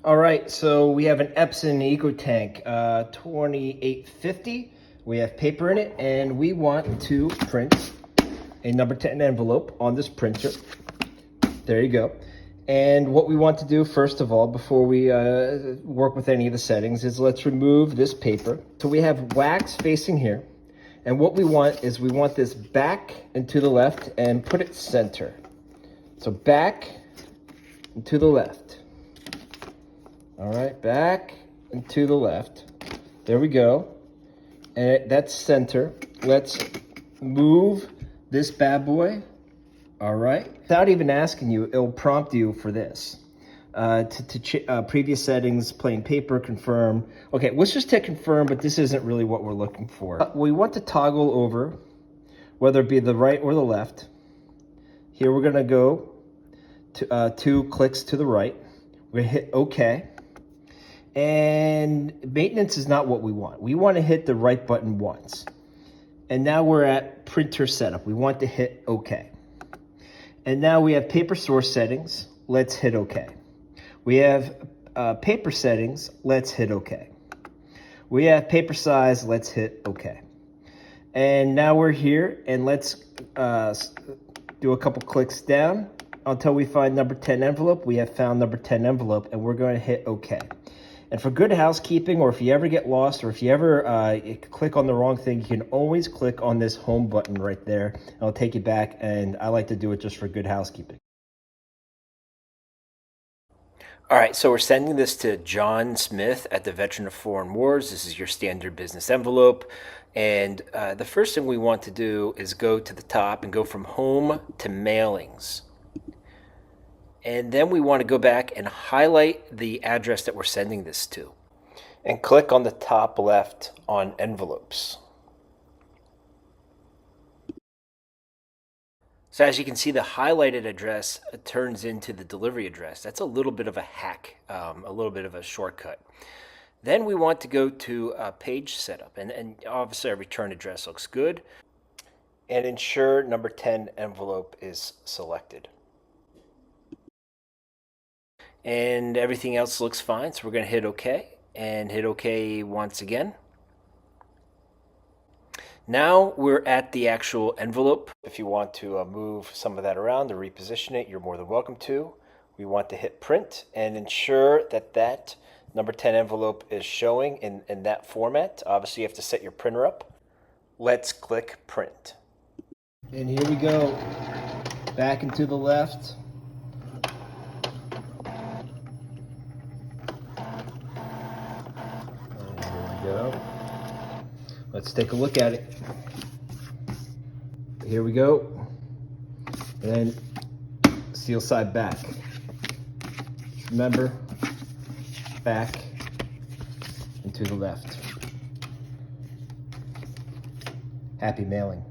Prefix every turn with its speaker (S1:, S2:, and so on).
S1: All right, so we have an Epson EcoTank 2850. We have paper in it, and we want to print a number 10 envelope on this printer. There you go. And what we want to do, first of all, before we work with any of the settings, is let's remove this paper. So we have wax facing here. And what we want is we want this back and to the left and put it center. So back and to the left. All right, back and to the left. There we go. And that's center. Let's move this bad boy. All right. Without even asking you, it'll prompt you for this. Previous settings, plain paper, confirm. Okay, let's just hit confirm, but this isn't really what we're looking for. We want to toggle over, whether it be the right or the left. Here we're gonna go to 2 clicks to the right. We're gonna hit OK. And maintenance is not what we want. We want to hit the right button once. And now we're at printer setup. We want to hit OK. And now we have paper source settings. Let's hit OK. We have paper settings. Let's hit OK. We have paper size. Let's hit OK. And now we're here, and let's do a couple clicks down until we find number 10 envelope. We have found number 10 envelope, and we're going to hit OK. And for good housekeeping, or if you ever get lost, or if you ever click on the wrong thing, you can always click on this home button right there. It'll take you back, and I like to do it just for good housekeeping. All right, so we're sending this to John Smith at the Veteran of Foreign Wars. This is your standard business envelope. And the first thing we want to do is go to the top and go from home to mailings. And then we want to go back and highlight the address that we're sending this to. And click on the top left on envelopes. So as you can see, the highlighted address turns into the delivery address. That's a little bit of a hack, a little bit of a shortcut. Then we want to go to page setup. And obviously our return address looks good. And ensure number 10 envelope is selected. And everything else looks fine, so we're going to hit OK and hit OK once again. Now we're at the actual envelope. If you want to move some of that around or reposition it, you're more than welcome to. We want to hit print and ensure that that number 10 envelope is showing in that format. Obviously you have to set your printer up. Let's click print. And here we go, back and to the left. Go. Let's take a look at it. Here we go. And then seal side back. Remember, back and to the left. Happy mailing.